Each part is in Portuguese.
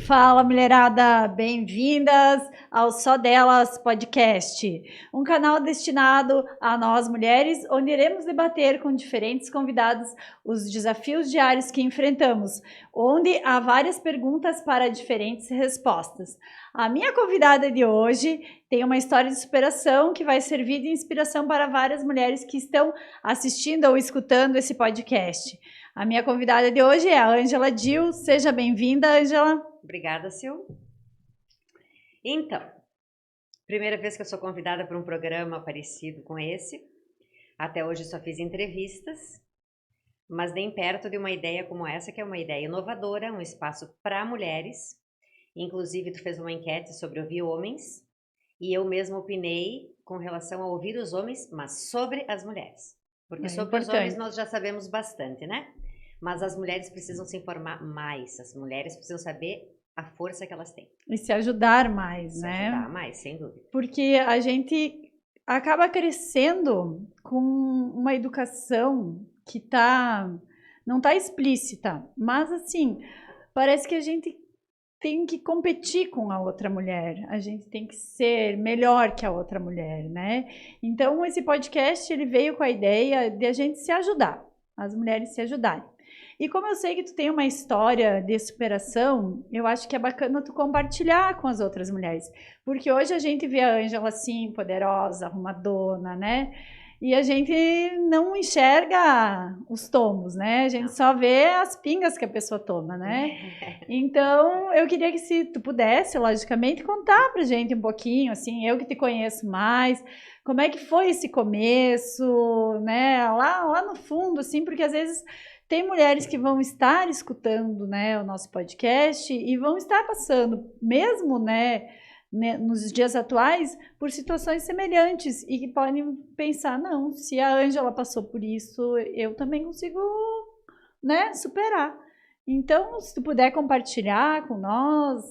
Fala, mulherada! Bem-vindas ao Só Delas Podcast, um canal destinado a nós mulheres, onde iremos debater com diferentes convidados os desafios diários que enfrentamos, onde há várias perguntas para diferentes respostas. A minha convidada de hoje tem uma história de superação que vai servir de inspiração para várias mulheres que estão assistindo ou escutando esse podcast. A minha convidada de hoje é a Ângela Dil. Seja bem-vinda, Ângela. Obrigada, Sil. Então, primeira vez que eu sou convidada para um programa parecido com esse. Até hoje só fiz entrevistas, mas nem perto de uma ideia como essa, que é uma ideia inovadora, um espaço para mulheres. Inclusive, tu fez uma enquete sobre ouvir homens, e eu mesma opinei com relação a ouvir os homens, mas sobre as mulheres. Porque sobre os homens nós já sabemos bastante, né? Mas as mulheres precisam se informar mais, as mulheres precisam saber a força que elas têm. E se ajudar mais, né? Se ajudar mais, sem dúvida. Porque a gente acaba crescendo com uma educação que não tá explícita, mas assim, parece que a gente tem que competir com a outra mulher, a gente tem que ser melhor que a outra mulher, né? Então, esse podcast, ele veio com a ideia de a gente se ajudar, as mulheres se ajudarem. E como eu sei que tu tem uma história de superação, eu acho que é bacana tu compartilhar com as outras mulheres. Porque hoje a gente vê a Ângela assim, poderosa, arrumadona, né? E a gente não enxerga os tomos, né? A gente só vê as pingas que a pessoa toma, né? Então, eu queria que se tu pudesse, logicamente, contar pra gente um pouquinho, assim, eu que te conheço mais, como é que foi esse começo, né? Lá no fundo, assim, porque às vezes tem mulheres que vão estar escutando, né, o nosso podcast e vão estar passando, mesmo, né, nos dias atuais, por situações semelhantes e que podem pensar, não, se a Ângela passou por isso, eu também consigo, né, superar. Então, se tu puder compartilhar com nós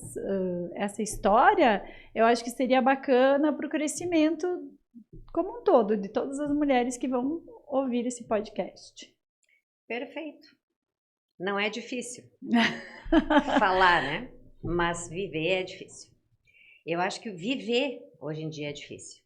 essa história, eu acho que seria bacana para o crescimento como um todo, de todas as mulheres que vão ouvir esse podcast. Perfeito. Não é difícil falar, né? Mas viver é difícil. Eu acho que viver hoje em dia é difícil.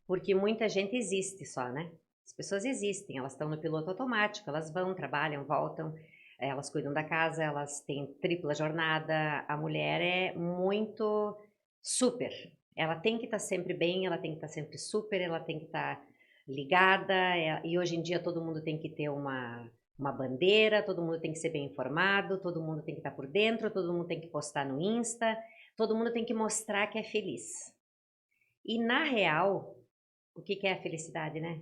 Porque muita gente existe só, né? As pessoas existem, elas estão no piloto automático, elas vão, trabalham, voltam, elas cuidam da casa, elas têm tripla jornada. A mulher é muito super. Ela tem que estar sempre bem, ela tem que estar sempre super, ela tem que estar ligada. E hoje em dia todo mundo tem que ter uma bandeira, todo mundo tem que ser bem informado, todo mundo tem que estar por dentro, todo mundo tem que postar no Insta, todo mundo tem que mostrar que é feliz. E na real, o que é a felicidade, né?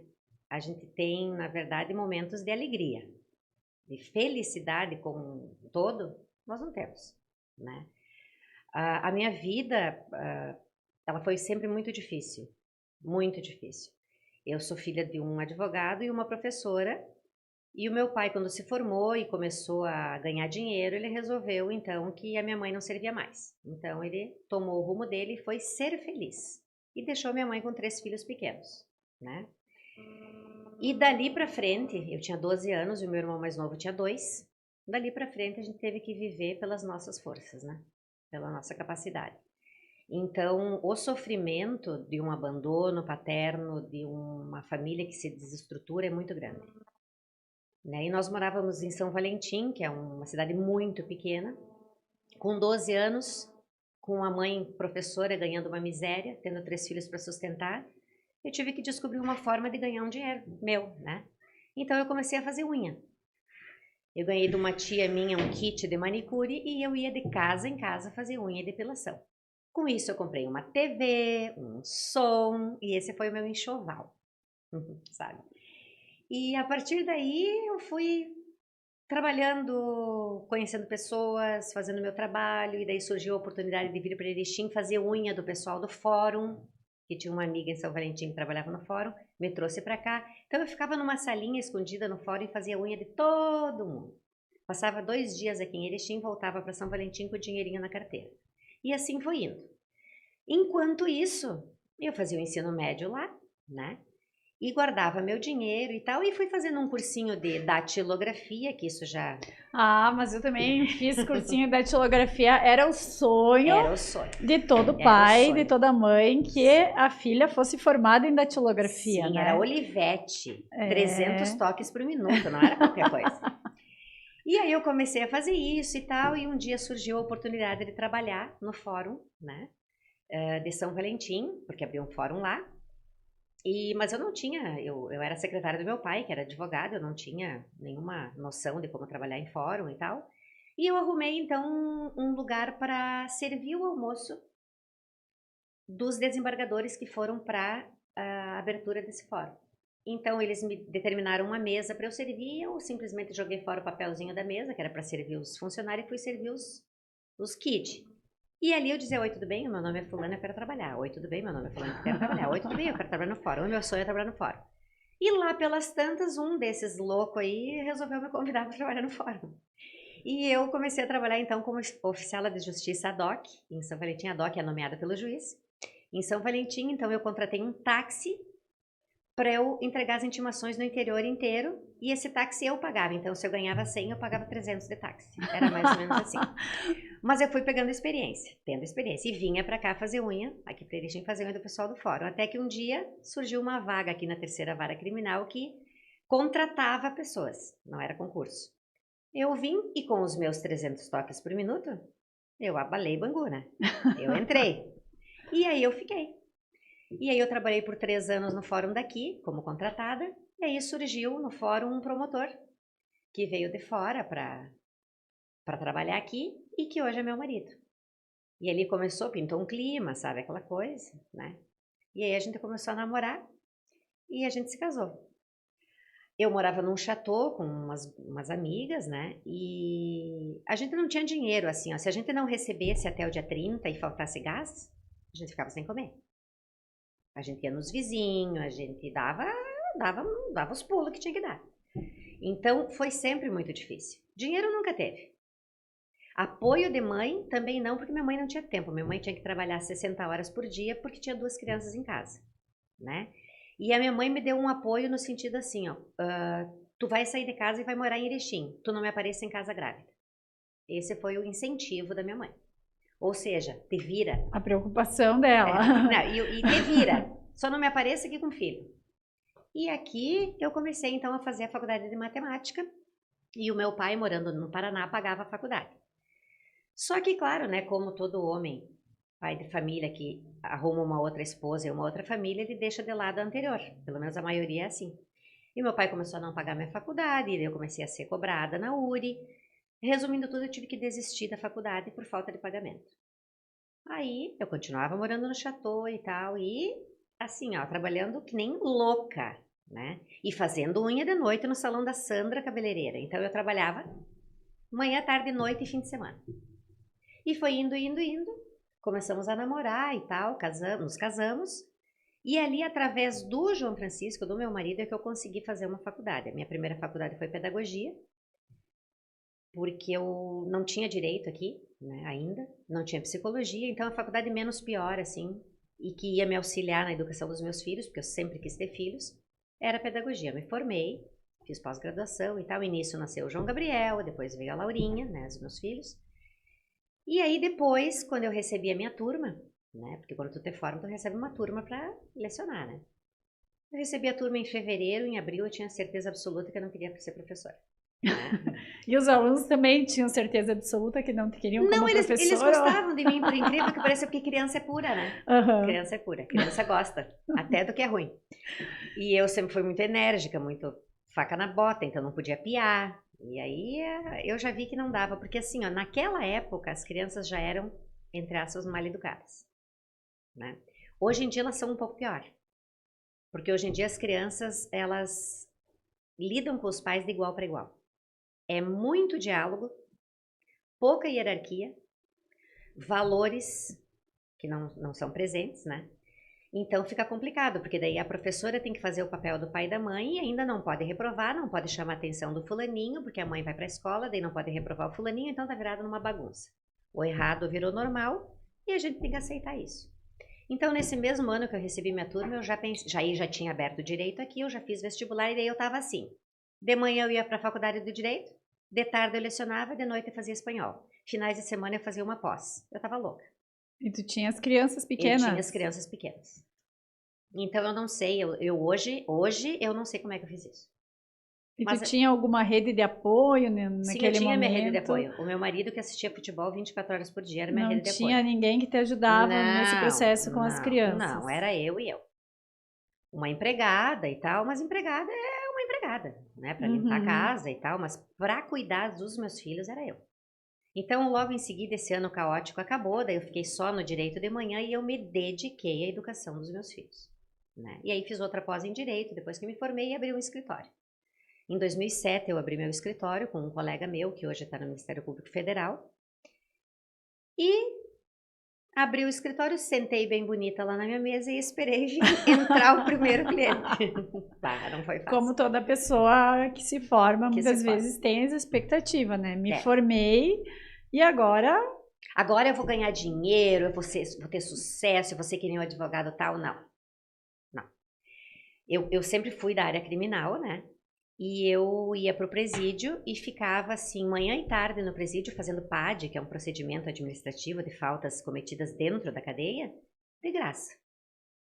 A gente tem, na verdade, momentos de alegria. De felicidade como um todo, nós não temos, né? A minha vida, ela foi sempre muito difícil, muito difícil. Eu sou filha de um advogado e uma professora. E o meu pai, quando se formou e começou a ganhar dinheiro, ele resolveu, então, que a minha mãe não servia mais. Então, ele tomou o rumo dele e foi ser feliz. E deixou minha mãe com 3 filhos pequenos, né? E dali pra frente, eu tinha 12 anos e o meu irmão mais novo tinha 2. Dali pra frente, a gente teve que viver pelas nossas forças, né? Pela nossa capacidade. Então, o sofrimento de um abandono paterno, de uma família que se desestrutura é muito grande. Né? E nós morávamos em São Valentim, que é uma cidade muito pequena, com 12 anos, com a mãe professora ganhando uma miséria, tendo 3 filhos para sustentar. Eu tive que descobrir uma forma de ganhar um dinheiro meu, né? Então eu comecei a fazer unha. Eu ganhei de uma tia minha um kit de manicure e eu ia de casa em casa fazer unha e depilação. Com isso eu comprei uma TV, um som e esse foi o meu enxoval, sabe? E a partir daí eu fui trabalhando, conhecendo pessoas, fazendo meu trabalho, e daí surgiu a oportunidade de vir para Erechim fazer unha do pessoal do fórum, que tinha uma amiga em São Valentim que trabalhava no fórum, me trouxe para cá. Então eu ficava numa salinha escondida no fórum e fazia unha de todo mundo. Passava 2 dias aqui em Erechim, voltava para São Valentim com o dinheirinho na carteira. E assim foi indo. Enquanto isso, eu fazia o ensino médio lá, né? e guardava meu dinheiro e tal, e fui fazendo um cursinho de datilografia, que isso já Ah, mas eu também fiz cursinho de datilografia. Era o sonho era o sonho. de todo Era o pai, de sonho. toda mãe, que a filha fosse formada em datilografia, Sim, né? era Olivetti, É. 300 toques por minuto, não era qualquer coisa. E aí eu comecei a fazer isso e tal, e um dia surgiu a oportunidade de trabalhar no fórum, né, de São Valentim, porque abriu um fórum lá. Mas eu não tinha, eu era secretária do meu pai, que era advogado, eu não tinha nenhuma noção de como trabalhar em fórum e tal. E eu arrumei, então, um lugar para servir o almoço dos desembargadores que foram para a abertura desse fórum. Então, eles me determinaram uma mesa para eu servir, eu simplesmente joguei fora o papelzinho da mesa, que era para servir os funcionários, e fui servir os kids. E ali eu dizia, oi, tudo bem? Meu nome é fulano, eu quero trabalhar. Oi, tudo bem? Meu nome é fulano, eu quero trabalhar. Oi, tudo bem? Eu quero trabalhar no fórum. O meu sonho é trabalhar no fórum. E lá pelas tantas, um desses loucos aí resolveu me convidar para trabalhar no fórum. E eu comecei a trabalhar então como oficial de justiça ad hoc, em São Valentim. Ad hoc é nomeada pelo juiz. Em São Valentim, então eu contratei um táxi para eu entregar as intimações no interior inteiro, e esse táxi eu pagava. Então, se eu ganhava 100, eu pagava 300 de táxi. Era mais ou menos assim. Mas eu fui pegando experiência, tendo experiência, e vinha para cá fazer unha, aqui para Erechim fazer unha do pessoal do fórum. Até que um dia surgiu uma vaga aqui na terceira vara criminal que contratava pessoas, não era concurso. Eu vim e com os meus 300 toques por minuto, eu abalei Bangu, né? Eu entrei. E aí eu fiquei. E aí eu trabalhei por 3 anos no fórum daqui, como contratada, e aí surgiu no fórum um promotor que veio de fora para trabalhar aqui e que hoje é meu marido. E ele começou, pintou um clima, sabe, aquela coisa, né? E aí a gente começou a namorar e a gente se casou. Eu morava num chateau com umas amigas, né? E a gente não tinha dinheiro, assim, ó. Se a gente não recebesse até o dia 30 e faltasse gás, a gente ficava sem comer. A gente ia nos vizinhos, a gente dava os pulos que tinha que dar. Então, foi sempre muito difícil. Dinheiro nunca teve. Apoio de mãe também não, porque minha mãe não tinha tempo. Minha mãe tinha que trabalhar 60 horas por dia porque tinha 2 crianças em casa, né? E a minha mãe me deu um apoio no sentido assim, ó, tu vai sair de casa e vai morar em Erechim, tu não me apareça em casa grávida. Esse foi o incentivo da minha mãe. Ou seja, te vira. A preocupação dela. E te vira. Só não me apareça aqui com filho. E aqui eu comecei então a fazer a faculdade de matemática e o meu pai, morando no Paraná, pagava a faculdade. Só que, claro, né, como todo homem, pai de família que arruma uma outra esposa e uma outra família, ele deixa de lado a anterior. Pelo menos a maioria é assim. E meu pai começou a não pagar minha faculdade, e eu comecei a ser cobrada na URI. Resumindo tudo, eu tive que desistir da faculdade por falta de pagamento. Aí, eu continuava morando no chateau e tal, e assim, ó, trabalhando que nem louca, né? E fazendo unha de noite no salão da Sandra cabeleireira. Então, eu trabalhava manhã, tarde, noite e fim de semana. E foi indo. Começamos a namorar e tal, nos casamos. E ali, através do João Francisco, do meu marido, é que eu consegui fazer uma faculdade. A minha primeira faculdade foi pedagogia, porque eu não tinha direito aqui, né, ainda, não tinha psicologia, então a faculdade menos pior, assim, e que ia me auxiliar na educação dos meus filhos, porque eu sempre quis ter filhos, era pedagogia. Eu me formei, fiz pós-graduação e tal, e nisso nasceu o João Gabriel, depois veio a Laurinha, né, os meus filhos. E aí depois, quando eu recebi a minha turma, né, porque quando tu te forma, tu recebe uma turma para lecionar, né. Eu recebi a turma em fevereiro, em abril eu tinha certeza absoluta que eu não queria ser professora. E os alunos também tinham certeza absoluta que não te queriam como professora? Não, eles gostavam de mim, por incrível que pareça, porque criança é pura, né? Uhum. Criança é pura, criança gosta, até do que é ruim. E eu sempre fui muito enérgica, muito faca na bota, então não podia piar. E aí eu já vi que não dava, porque assim, ó, naquela época as crianças já eram, entre aspas, mal educadas, né? Hoje em dia elas são um pouco pior, porque hoje em dia as crianças, elas lidam com os pais de igual para igual. É muito diálogo, pouca hierarquia, valores que não são presentes, né? Então fica complicado, porque daí a professora tem que fazer o papel do pai e da mãe e ainda não pode reprovar, não pode chamar a atenção do fulaninho, porque a mãe vai para a escola, daí não pode reprovar o fulaninho, então tá virado numa bagunça. O errado virou normal e a gente tem que aceitar isso. Então, nesse mesmo ano que eu recebi minha turma, eu já tinha aberto direito aqui, eu já fiz vestibular e daí eu estava assim. De manhã eu ia para a faculdade do direito, de tarde eu lecionava, de noite eu fazia espanhol. Finais de semana eu fazia uma pós. Eu estava louca. E tu tinha as crianças pequenas? Eu tinha as crianças pequenas. Então eu não sei, hoje eu não sei como é que eu fiz isso. E tu tinha alguma rede de apoio naquele momento? Sim, eu tinha minha rede de apoio. O meu marido que assistia futebol 24 horas por dia era minha rede de apoio. Não tinha ninguém que te ajudava nesse processo com as crianças? Não, era eu e eu. Uma empregada e tal, mas empregada é uma empregada, né? Para limpar a casa e tal, mas para cuidar dos meus filhos era eu. Então, logo em seguida, esse ano caótico acabou, daí eu fiquei só no direito de manhã e eu me dediquei à educação dos meus filhos. Né? E aí fiz outra pós em direito, depois que me formei, e abri um escritório. Em 2007, eu abri meu escritório com um colega meu, que hoje está no Ministério Público Federal. E abri o escritório, sentei bem bonita lá na minha mesa e esperei entrar o primeiro cliente. Tá, não foi fácil. Como toda pessoa que se forma, muitas vezes tem essa expectativa, né? Me formei e agora... Agora eu vou ganhar dinheiro, eu vou ter sucesso, eu vou ser que nem um advogado tal. Não. Eu sempre fui da área criminal, né? E eu ia para o presídio e ficava assim, manhã e tarde no presídio, fazendo PAD, que é um procedimento administrativo de faltas cometidas dentro da cadeia, de graça,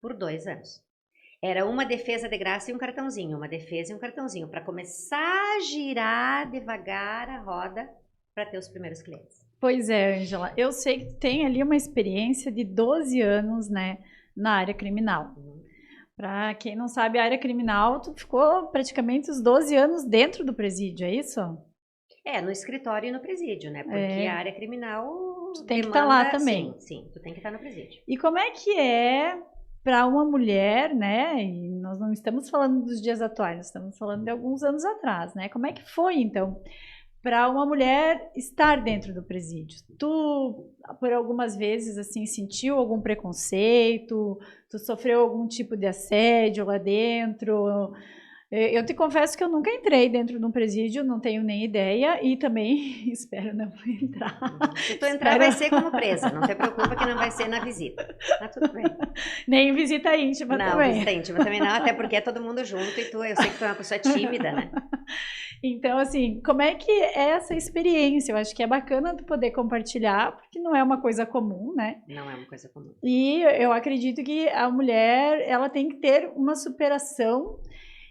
por 2 anos. Era uma defesa de graça e um cartãozinho, uma defesa e um cartãozinho, para começar a girar devagar a roda para ter os primeiros clientes. Pois é, Ângela, eu sei que tem ali uma experiência de 12 anos, né, na área criminal. Para quem não sabe, a área criminal, tu ficou praticamente os 12 anos dentro do presídio, é isso? No escritório e no presídio, né? Porque a área criminal tu tem que estar lá também. Sim, tu tem que estar no presídio. E como é que é para uma mulher, né? E nós não estamos falando dos dias atuais, nós estamos falando de alguns anos atrás, né? Como é que foi, então, para uma mulher estar dentro do presídio? Tu, por algumas vezes, assim, sentiu algum preconceito? Tu sofreu algum tipo de assédio lá dentro? Eu te confesso que eu nunca entrei dentro de um presídio, não tenho nem ideia e também espero não entrar. Se tu entrar, vai ser como presa, não te preocupa que não vai ser na visita. Tá tudo bem. Nem visita íntima também. Não, visita íntima também não, até porque é todo mundo junto e eu sei que tu é uma pessoa tímida, né? Então, assim, como é que é essa experiência? Eu acho que é bacana tu poder compartilhar, porque não é uma coisa comum, né? Não é uma coisa comum. E eu acredito que a mulher, ela tem que ter uma superação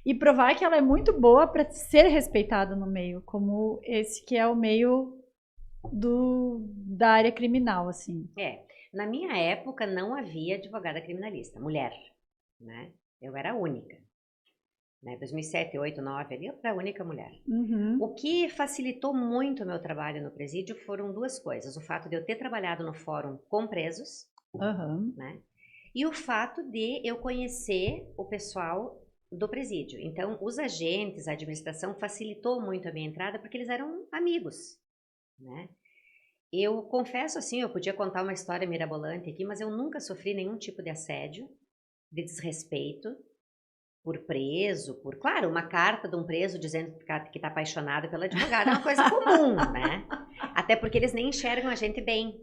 e provar que ela é muito boa para ser respeitada no meio, como esse que é o meio da área criminal, assim. Na minha época não havia advogada criminalista, mulher, né? Eu era a única. Né? 2007, 2008, 2009, ali eu era a única mulher. O que facilitou muito o meu trabalho no presídio foram 2 coisas. O fato de eu ter trabalhado no fórum com presos, né? E o fato de eu conhecer o pessoal do presídio. Então, os agentes, a administração facilitou muito a minha entrada porque eles eram amigos, né? Eu confesso assim, eu podia contar uma história mirabolante aqui, mas eu nunca sofri nenhum tipo de assédio, de desrespeito por preso, claro, uma carta de um preso dizendo que está apaixonado pela advogada é uma coisa comum, né? Até porque eles nem enxergam a gente bem.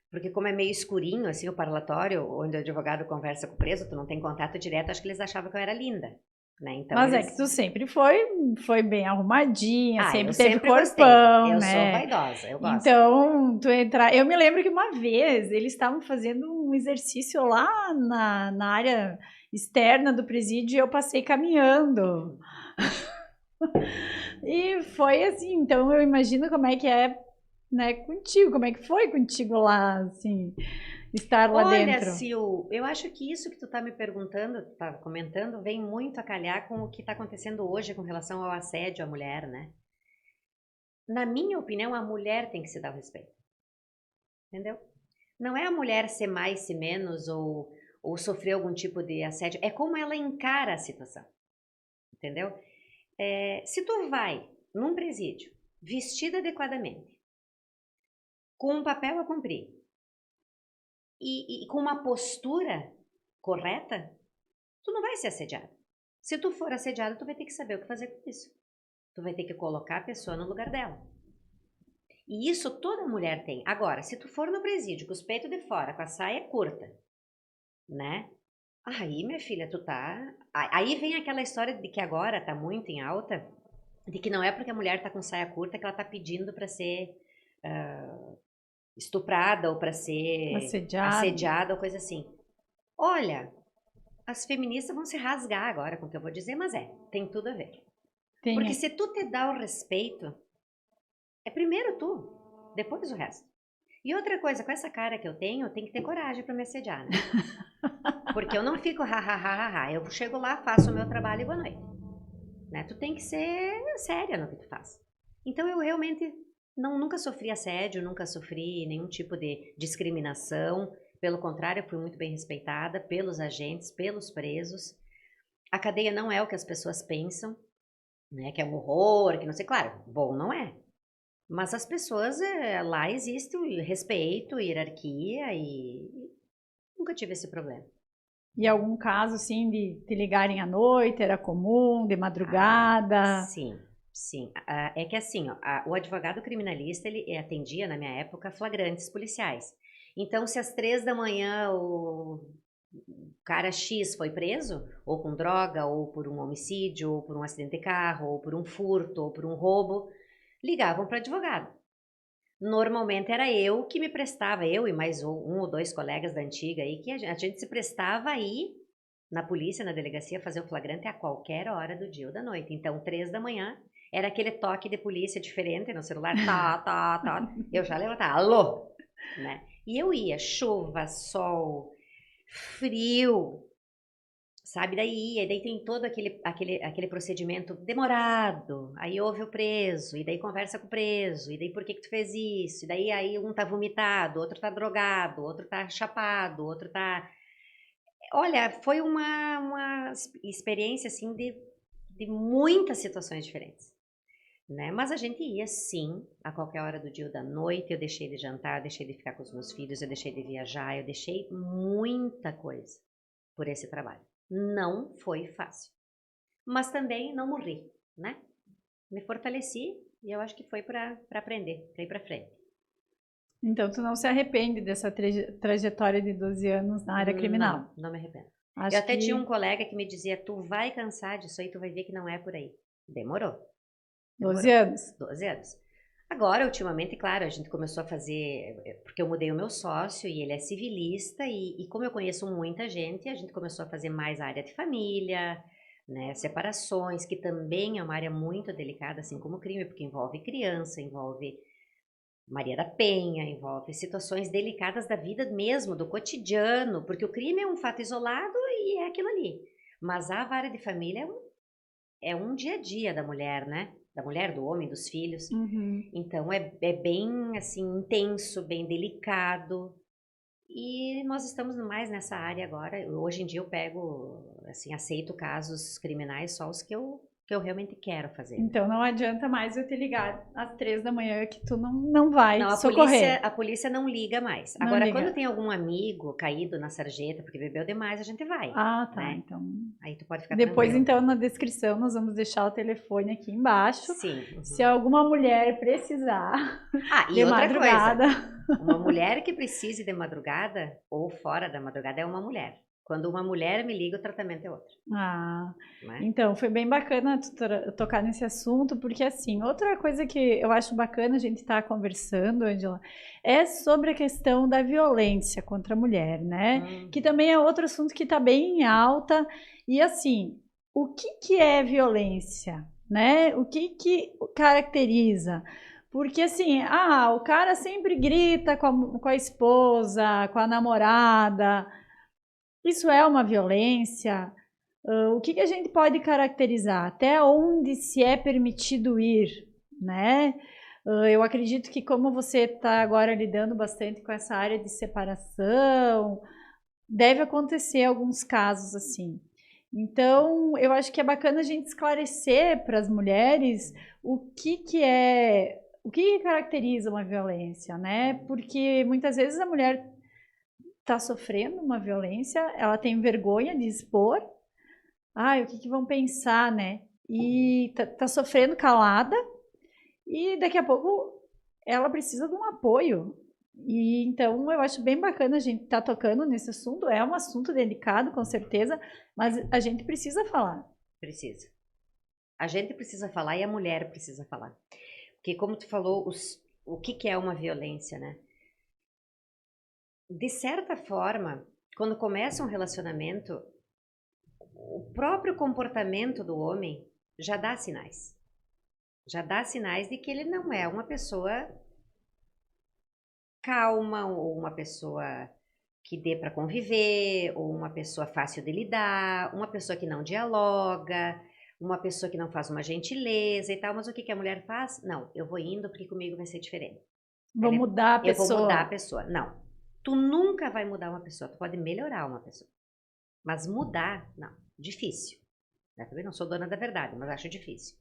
Porque como é meio escurinho, assim, o parlatório, onde o advogado conversa com o preso, tu não tem contato direto, acho que eles achavam que eu era linda. Né? Então, mas é que tu sempre foi bem arrumadinha, sempre teve corpão, gostei. Eu sou vaidosa, eu gosto. Então, eu me lembro que uma vez eles estavam fazendo um exercício lá na área externa do presídio e eu passei caminhando. E foi assim, então eu imagino como é que é, né, contigo, como é que foi contigo lá, assim, estar lá dentro. Olha, Sil, eu acho que isso que tu tá me perguntando, tá comentando, vem muito a calhar com o que tá acontecendo hoje com relação ao assédio à mulher, né? Na minha opinião, a mulher tem que se dar o respeito. Entendeu? Não é a mulher ser mais, ser menos, ou sofrer algum tipo de assédio, é como ela encara a situação. Entendeu? Se tu vai num presídio, vestida adequadamente, com um papel a cumprir, e com uma postura correta, tu não vai ser assediado. Se tu for assediado, tu vai ter que saber o que fazer com isso. Tu vai ter que colocar a pessoa no lugar dela. E isso toda mulher tem. Agora, se tu for no presídio com os peitos de fora, com a saia curta, né? Aí, minha filha, tu tá... Aí vem aquela história de que agora tá muito em alta, de que não é porque a mulher tá com saia curta que ela tá pedindo para ser estuprada ou para ser Assediado. assediada ou coisa assim. Olha, as feministas vão se rasgar agora com o que eu vou dizer, mas tem tudo a ver. Porque Tem, se tu te dá o respeito, é primeiro tu, depois o resto. E outra coisa, com essa cara que eu tenho que ter coragem para me assediar, né? Porque eu não fico ha, ha, ha, ha, ha. Eu chego lá, faço o meu trabalho e boa noite. Né? Tu tem que ser séria no que tu faz. Então eu realmente nunca sofri assédio, nunca sofri nenhum tipo de discriminação. Pelo contrário, eu fui muito bem respeitada pelos agentes, pelos presos. A cadeia não é o que as pessoas pensam, né? Que é um horror, que não sei. Claro, bom não é. Mas as pessoas, lá existe o respeito, hierarquia e nunca tive esse problema. e algum caso, assim, de te ligarem à noite, era comum, de madrugada? Sim, sim. É que assim, ó, o advogado criminalista, ele atendia, na minha época, flagrantes policiais. Então, se às 3 da manhã o cara X foi preso, ou com droga, ou por um homicídio, ou por um acidente de carro, ou por um furto, ou por um roubo, ligavam para advogado. Normalmente era eu que me prestava, eu e mais um ou dois colegas da antiga aí, que a gente se prestava aí na polícia, na delegacia, fazer o flagrante a qualquer hora do dia ou da noite. Então, 3 da manhã, era aquele toque de polícia diferente no celular, tá, tá, tá. Eu já levantava, alô, né? E eu ia, chuva, sol, frio, sabe? Daí ia, e daí tem todo aquele procedimento demorado. Aí ouve o preso, e daí conversa com o preso, e daí por que tu fez isso? E daí aí um tá vomitado, outro tá drogado, outro tá chapado, outro tá... Olha, foi uma experiência, assim, de muitas situações diferentes, né? Mas a gente ia, sim, a qualquer hora do dia ou da noite. Eu deixei de jantar, eu deixei de ficar com os meus filhos, eu deixei de viajar, eu deixei muita coisa por esse trabalho. Não foi fácil. Mas também não morri, né? Me fortaleci e eu acho que foi para aprender, para ir para frente. Então, tu não se arrepende dessa trajetória de 12 anos na área criminal? Não, não me arrependo. Eu Acho até tinha um que colega que me dizia, tu vai cansar disso aí, tu vai ver que não é por aí. Demorou. 12 Demorou. anos. 12 anos. Agora, ultimamente, claro, a gente começou a fazer, porque eu mudei o meu sócio e ele é civilista, e como eu conheço muita gente, a gente começou a fazer mais a área de família, né, separações, que também é uma área muito delicada, assim como o crime, porque envolve criança, envolve Maria da Penha, envolve situações delicadas da vida mesmo, do cotidiano, porque o crime é um fato isolado e é aquilo ali. Mas a vara de família é um dia a dia da mulher, né? Da mulher, do homem, dos filhos. Uhum. Então é bem assim intenso, bem delicado. E nós estamos mais nessa área agora. Hoje em dia eu pego, assim, aceito casos criminais só os que eu realmente quero fazer. Então, não adianta mais eu te ligar às 3 da manhã que tu não vai Não, socorrer. a polícia não liga mais. Não Agora, quando liga. tem algum amigo caído na sarjeta porque bebeu demais, a gente vai, Ah, tá. né? Então, Aí tu pode ficar depois, tranquilo. então, na descrição, nós vamos deixar o telefone aqui embaixo. Sim. Se alguma mulher precisar E de outra coisa, madrugada. uma mulher que precise de madrugada ou fora da madrugada é uma mulher. Quando uma mulher me liga, o tratamento é outro, Ah, né? então, foi bem bacana tu tocar nesse assunto, porque assim, outra coisa que eu acho bacana a gente estar conversando, Angela, é sobre a questão da violência contra a mulher, né? Que também é outro assunto que está bem em alta. E assim, o que é violência, né? O que caracteriza? Porque assim, o cara sempre grita com a esposa, com a namorada. Isso é uma violência? O que a gente pode caracterizar? Até onde se é permitido ir, né? Eu acredito que como você está agora lidando bastante com essa área de separação, deve acontecer alguns casos assim. Então, eu acho que é bacana a gente esclarecer para as mulheres o que caracteriza uma violência, né? Porque muitas vezes a mulher está sofrendo uma violência, ela tem vergonha de expor. O que vão pensar, né? E tá sofrendo calada e daqui a pouco ela precisa de um apoio. E então eu acho bem bacana a gente estar tocando nesse assunto. É um assunto delicado, com certeza, mas a gente precisa falar. Precisa. A gente precisa falar e a mulher precisa falar. Porque como tu falou, o que é uma violência, né? De certa forma, quando começa um relacionamento, o próprio comportamento do homem já dá sinais. Já dá sinais de que ele não é uma pessoa calma, ou uma pessoa que dê para conviver, ou uma pessoa fácil de lidar, uma pessoa que não dialoga, uma pessoa que não faz uma gentileza e tal. Mas o que a mulher faz? Não, eu vou indo porque comigo vai ser diferente. Vou mudar a Eu vou mudar a pessoa. pessoa. Não, tu nunca vai mudar uma pessoa, tu pode melhorar uma pessoa. Mas mudar, não, difícil. Eu também não sou dona da verdade, mas acho difícil.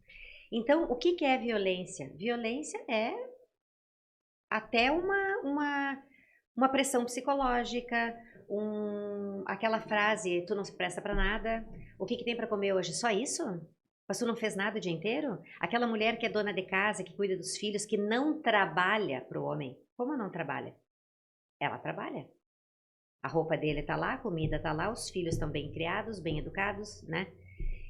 Então, o que é violência? Violência é até uma pressão psicológica, aquela frase, tu não se presta para nada, o que tem para comer hoje? Só isso? Mas tu não fez nada o dia inteiro? Aquela mulher que é dona de casa, que cuida dos filhos, que não trabalha para o homem. Como não trabalha? Ela trabalha. A roupa dele tá lá, a comida tá lá, os filhos estão bem criados, bem educados, né?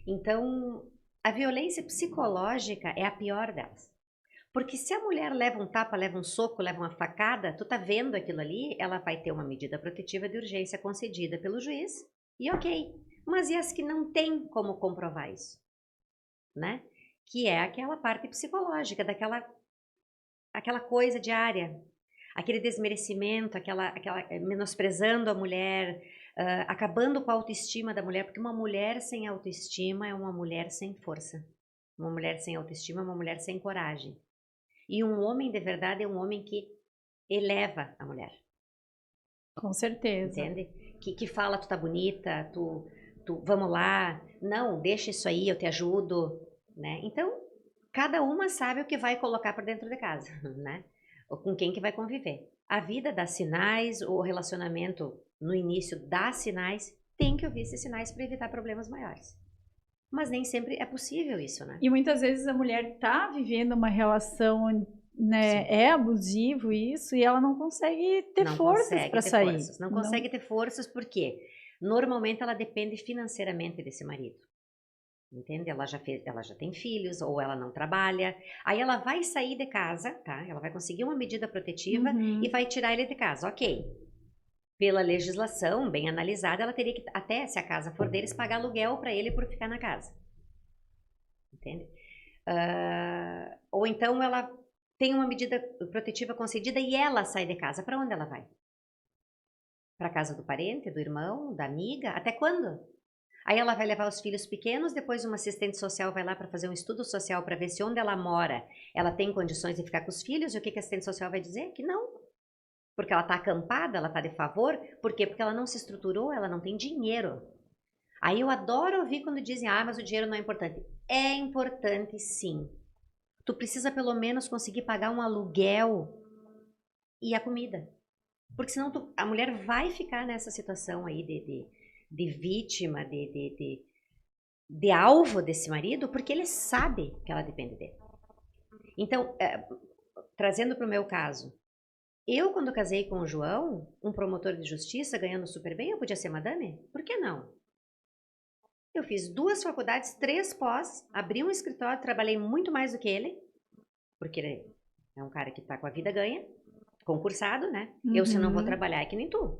Então, a violência psicológica é a pior delas. Porque se a mulher leva um tapa, leva um soco, leva uma facada, tu tá vendo aquilo ali, ela vai ter uma medida protetiva de urgência concedida pelo juiz, e ok. Mas e as que não tem como comprovar isso? Né? Que é aquela parte psicológica, aquela coisa diária, aquele desmerecimento, aquela menosprezando a mulher, acabando com a autoestima da mulher, porque uma mulher sem autoestima é uma mulher sem força. Uma mulher sem autoestima é uma mulher sem coragem. E um homem de verdade é um homem que eleva a mulher. Com certeza. Entende? Que fala, tu tá bonita, vamos lá, não, deixa isso aí, eu te ajudo, né? Então, cada uma sabe o que vai colocar para dentro de casa, né? Ou com quem que vai conviver. A vida dá sinais, o relacionamento no início dá sinais, tem que ouvir esses sinais para evitar problemas maiores. Mas nem sempre é possível isso, né? E muitas vezes a mulher tá vivendo uma relação, né, Sim. é abusivo isso, e ela não consegue ter forças para sair. Forças. Não consegue ter forças porque normalmente ela depende financeiramente desse marido. Entende? Ela já tem filhos, ou ela não trabalha. Aí ela vai sair de casa, tá? Ela vai conseguir uma medida protetiva e vai tirar ele de casa. Ok. Pela legislação, bem analisada, ela teria que, até se a casa for deles, pagar aluguel para ele por ficar na casa. Entende? Ou então ela tem uma medida protetiva concedida e ela sai de casa. Para onde ela vai? Para a casa do parente, do irmão, da amiga? Até quando? Aí ela vai levar os filhos pequenos, depois uma assistente social vai lá para fazer um estudo social para ver se onde ela mora ela tem condições de ficar com os filhos. E o que a assistente social vai dizer? Que não. Porque ela está acampada, ela está de favor. Por quê? Porque ela não se estruturou, ela não tem dinheiro. Aí eu adoro ouvir quando dizem, mas o dinheiro não é importante. É importante sim. Tu precisa pelo menos conseguir pagar um aluguel e a comida. Porque senão a mulher vai ficar nessa situação aí de vítima, de alvo desse marido, porque ele sabe que ela depende dele. Então, trazendo para o meu caso, eu quando casei com o João, um promotor de justiça, ganhando super bem, eu podia ser madame? Por que não? Eu fiz 2 faculdades, 3 pós, abri um escritório, trabalhei muito mais do que ele, porque ele é um cara que tá com a vida ganha, concursado, né? Eu, se não vou trabalhar, é que nem tu.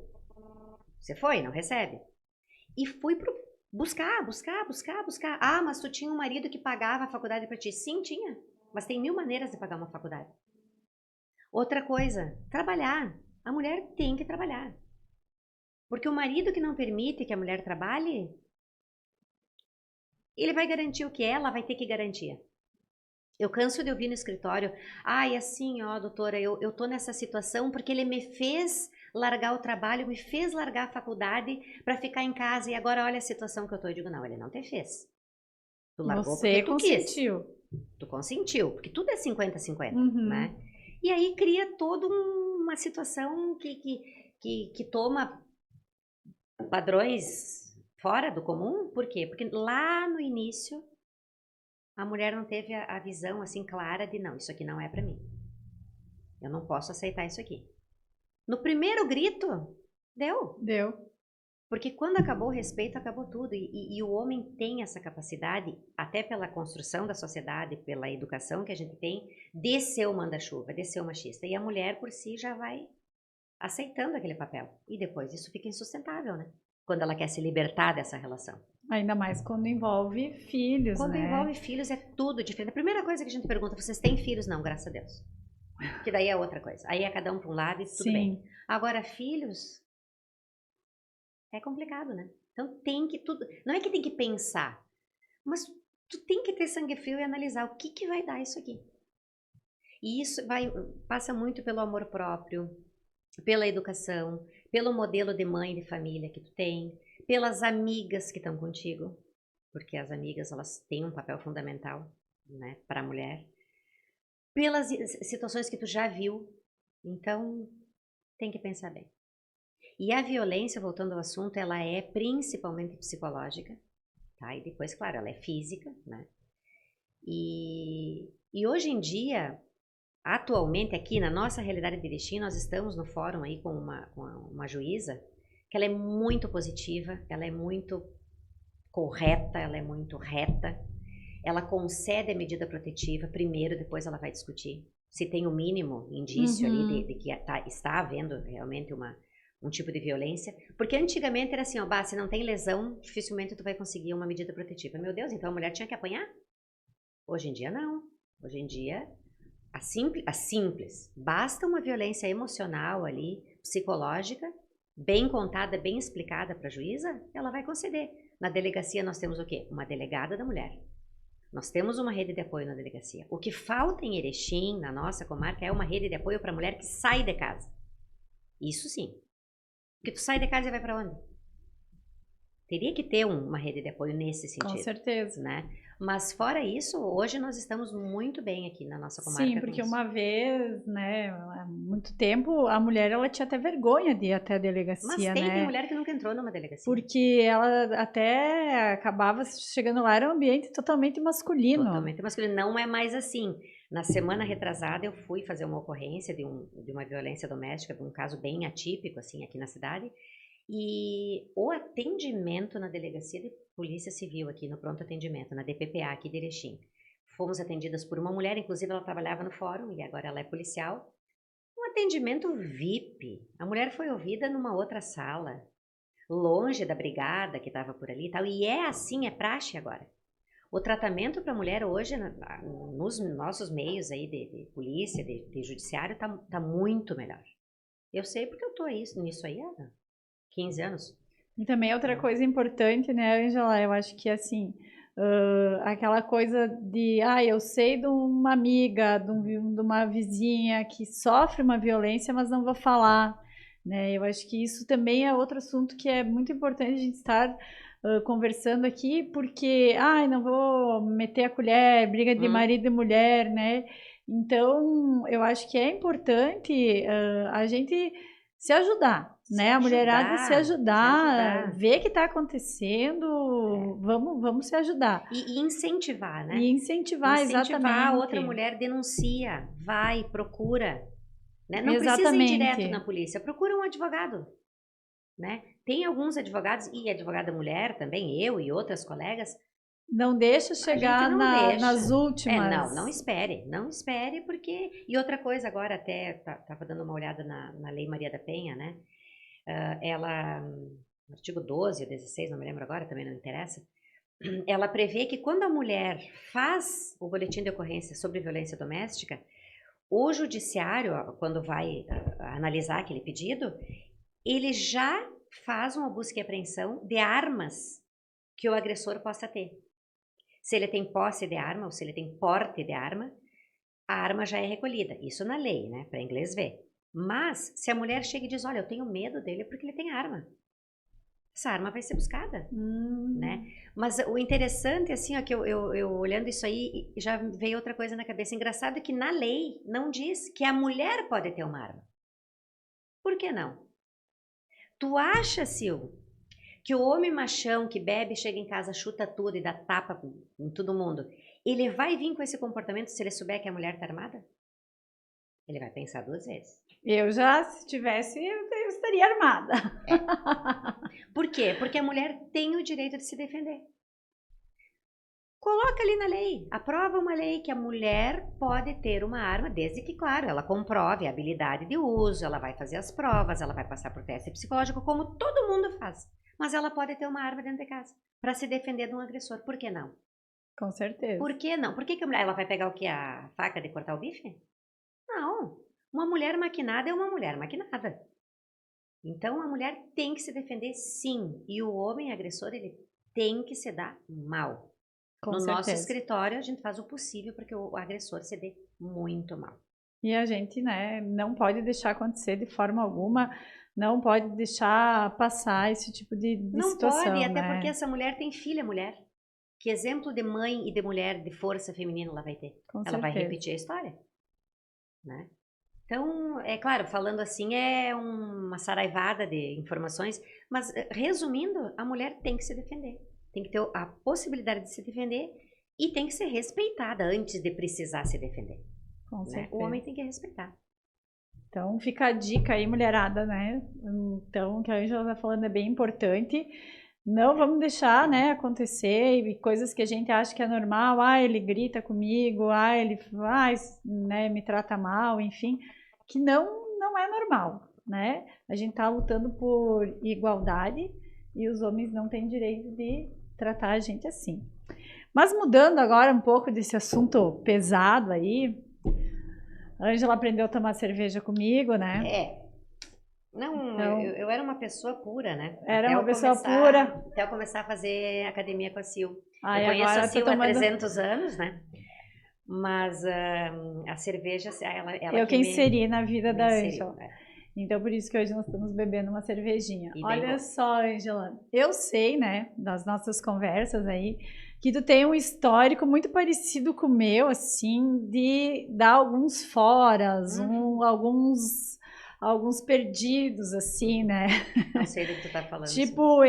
Você foi, não recebe. E fui buscar. Mas tu tinha um marido que pagava a faculdade pra ti. Sim, tinha. Mas tem 1000 maneiras de pagar uma faculdade. Outra coisa, trabalhar. A mulher tem que trabalhar. Porque o marido que não permite que a mulher trabalhe, ele vai garantir o que ela vai ter que garantir. Eu canso de ouvir no escritório, assim, ó, doutora, eu tô nessa situação porque ele me fez largar o trabalho, me fez largar a faculdade para ficar em casa e agora olha a situação que eu tô. Eu digo, não, ele não te fez. Tu largou porque tu consentiu. Quis. Tu consentiu, porque tudo é 50-50, né? E aí cria toda uma situação que toma padrões fora do comum. Por quê? Porque lá no início a mulher não teve a visão assim clara de não, isso aqui não é para mim. Eu não posso aceitar isso aqui. No primeiro grito, deu. Deu. Porque quando acabou o respeito, acabou tudo. E o homem tem essa capacidade, até pela construção da sociedade, pela educação que a gente tem, de ser o manda-chuva, de ser o machista. E a mulher, por si, já vai aceitando aquele papel. E depois isso fica insustentável, né? Quando ela quer se libertar dessa relação. Ainda mais quando envolve filhos, Quando né? envolve filhos é tudo diferente. A primeira coisa que a gente pergunta, vocês têm filhos? Não, graças a Deus. Que daí é outra coisa. Aí é cada um para um lado e tudo Sim. bem. Agora, filhos, é complicado, né? Então tem que tudo... Não é que tem que pensar, mas tu tem que ter sangue frio e analisar o que vai dar isso aqui. E isso passa muito pelo amor próprio, pela educação, pelo modelo de mãe de família que tu tem, pelas amigas que estão contigo, porque as amigas elas têm um papel fundamental, né, para a mulher, pelas situações que tu já viu, então tem que pensar bem. E a violência, voltando ao assunto, ela é principalmente psicológica, tá? E depois, claro, ela é física, né? E hoje em dia, atualmente aqui na nossa realidade de Erechim, nós estamos no fórum aí com uma juíza, que ela é muito positiva, ela é muito correta, ela é muito reta, ela concede a medida protetiva primeiro, depois ela vai discutir se tem o mínimo indício ali de que está havendo realmente um tipo de violência, porque antigamente era assim, ó, se não tem lesão, dificilmente tu vai conseguir uma medida protetiva. Meu Deus, então a mulher tinha que apanhar? Hoje em dia não. Hoje em dia a simples, basta uma violência emocional ali, psicológica, bem contada, bem explicada para a juíza, ela vai conceder. Na delegacia nós temos o quê? Uma delegada da mulher. Nós temos uma rede de apoio na delegacia. O que falta em Erechim, na nossa comarca, é uma rede de apoio para a mulher que sai de casa. Isso sim. Porque tu sai de casa e vai para onde? Teria que ter uma rede de apoio nesse sentido. Com certeza. Né? Mas fora isso, hoje nós estamos muito bem aqui na nossa comarca. Sim, porque uma vez, né, há muito tempo, a mulher ela tinha até vergonha de ir até a delegacia, mas tem mulher que nunca entrou numa delegacia. Porque ela até acabava chegando lá, era um ambiente totalmente masculino. Totalmente masculino. Não é mais assim. Na semana retrasada eu fui fazer uma ocorrência de uma violência doméstica, de um caso bem atípico assim aqui na cidade. E o atendimento na delegacia de polícia civil aqui, no pronto atendimento, na DPPA aqui de Erechim. Fomos atendidas por uma mulher, inclusive ela trabalhava no fórum e agora ela é policial. Um atendimento VIP. A mulher foi ouvida numa outra sala, longe da brigada que estava por ali e tal. E é assim, é praxe agora. O tratamento para a mulher hoje, nos nossos meios aí de polícia, de judiciário, tá muito melhor. Eu sei porque eu estou nisso aí há 15 anos. E também outra coisa importante, né, Ângela? Eu acho que, assim, aquela coisa de, eu sei de uma amiga, de uma vizinha que sofre uma violência, mas não vou falar, né? Eu acho que isso também é outro assunto que é muito importante a gente estar conversando aqui, porque, não vou meter a colher, briga de marido e mulher, né? Então, eu acho que é importante a gente se ajudar, né? A mulherada se ajudar, ver o que está acontecendo, vamos se ajudar. E incentivar, né? E incentivar, exatamente. A outra mulher, denuncia, vai, procura. Né? Não precisa ir direto na polícia, procura um advogado. Né? Tem alguns advogados, e advogada mulher também, eu e outras colegas. Não deixa chegar nas últimas. Não espere, porque... E outra coisa agora, até estava dando uma olhada na Lei Maria da Penha, né? Ela, no artigo 12 ou 16, não me lembro agora, também não interessa, ela prevê que quando a mulher faz o boletim de ocorrência sobre violência doméstica, o judiciário, quando vai analisar aquele pedido, ele já faz uma busca e apreensão de armas que o agressor possa ter. Se ele tem posse de arma ou se ele tem porte de arma, a arma já é recolhida. Isso na lei, né? Para inglês ver. Mas, se a mulher chega e diz, olha, eu tenho medo dele porque ele tem arma. Essa arma vai ser buscada, né? Mas o interessante, assim, ó, que eu olhando isso aí, já veio outra coisa na cabeça. Engraçado que na lei não diz que a mulher pode ter uma arma. Por que não? Tu acha, Sil, que o homem machão que bebe, chega em casa, chuta tudo e dá tapa em todo mundo, ele vai vir com esse comportamento se ele souber que a mulher está armada? Ele vai pensar 2 vezes. Eu já, se tivesse, eu estaria armada. Por quê? Porque a mulher tem o direito de se defender. Coloca ali na lei, aprova uma lei que a mulher pode ter uma arma, desde que, claro, ela comprove a habilidade de uso, ela vai fazer as provas, ela vai passar por teste psicológico, como todo mundo faz. Mas ela pode ter uma arma dentro de casa para se defender de um agressor. Por que não? Com certeza. Por que não? Por que a mulher ela vai pegar o quê? A faca de cortar o bife? Não. Uma mulher maquinada é uma mulher maquinada. Então a mulher tem que se defender, sim. E o homem agressor, ele tem que se dar mal. Com No certeza. nosso escritório, a gente faz o possível para que o agressor se dê muito mal. E a gente, né, não pode deixar acontecer de forma alguma, não pode deixar passar esse tipo de Não situação, pode, até né? porque essa mulher tem filha mulher. Que exemplo de mãe e de mulher, de força feminina ela vai ter? Com Ela vai certeza. repetir a história, né? Então, é claro, falando assim é uma saraivada de informações, mas resumindo, a mulher tem que se defender. Tem que ter a possibilidade de se defender e tem que ser respeitada antes de precisar se defender. Com Né? certeza. O homem tem que respeitar. Então, fica a dica aí, mulherada, né? Então, o que a Ângela está falando é bem importante. Não vamos deixar, né, acontecer e coisas que a gente acha que é normal. Ah, ele grita comigo, ah, ele né, me trata mal, enfim, que não é normal, né? A gente está lutando por igualdade e os homens não têm direito de tratar a gente assim. Mas mudando agora um pouco desse assunto pesado aí, a Ângela aprendeu a tomar cerveja comigo, né? É. Não, Então, eu era uma pessoa pura, né? Era uma pessoa pura. Até eu começar a fazer academia com a Sil. Eu Ai, conheço agora a tô Sil há tomando. 300 anos, né? Mas a cerveja, ela Eu que que inseri na vida me da inseriu, Ângela. né? Então, por isso que hoje nós estamos bebendo uma cervejinha. E bem Olha bom. só, Ângela, eu sei, né, das nossas conversas aí, que tu tem um histórico muito parecido com o meu, assim, de dar alguns foras, alguns perdidos, assim, né? Não sei do que tu tá falando. Tipo,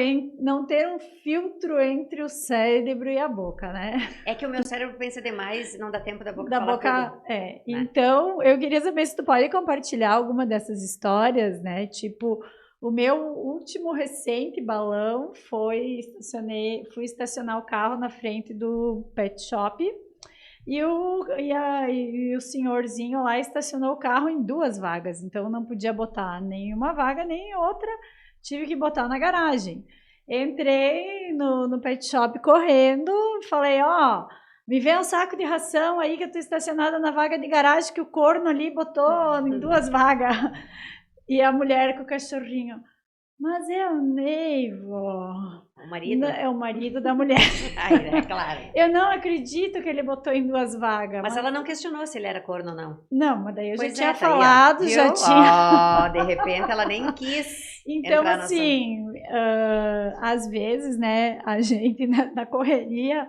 não ter um filtro entre o cérebro e a boca, né? É que o meu cérebro pensa demais, não dá tempo da boca Da falar boca, tudo. né? Então, eu queria saber se tu pode compartilhar alguma dessas histórias, né? Tipo, o meu último recente balão fui estacionar o carro na frente do pet shop e o senhorzinho lá estacionou o carro em 2 vagas, então não podia botar nenhuma vaga nem outra, tive que botar na garagem. Entrei no pet shop correndo, falei, ó, me vê um saco de ração aí que eu tô estacionada na vaga de garagem que o corno ali botou em 2 vagas. E a mulher com o cachorrinho, mas é o Neivo. O marido? É o marido da mulher. Ai, é claro. Eu não acredito que ele botou em 2 vagas. Mas ela não questionou se ele era corno ou não. Não, mas daí eu Pois já tinha tá falado, aí, já tinha. De repente ela nem quis. Então, assim, às vezes, né, a gente na correria,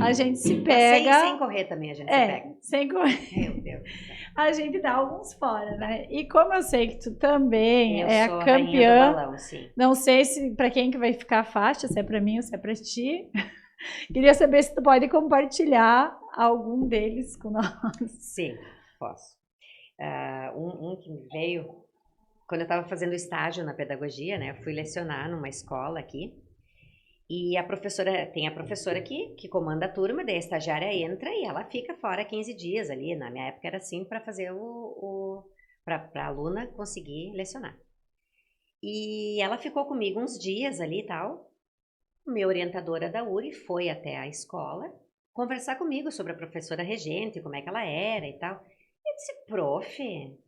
a gente se pega. Sem correr também a gente se pega. Sem correr. Meu Deus. A gente dá alguns fora, né? E como eu sei que tu também eu é sou a a rainha campeã, do balão, sim. Não sei se para quem que vai ficar a faixa, se é para mim ou se é para ti. Queria saber se tu pode compartilhar algum deles com nós. Sim, posso. Um que me veio, quando eu estava fazendo estágio na pedagogia, né? Eu fui lecionar numa escola aqui. E tem a professora aqui, que comanda a turma, daí a estagiária entra e ela fica fora 15 dias ali. Na minha época era assim, para fazer para a aluna conseguir lecionar. E ela ficou comigo uns dias ali e tal. Minha orientadora da URI foi até a escola conversar comigo sobre a professora regente, como é que ela era e tal. Eu disse, prof,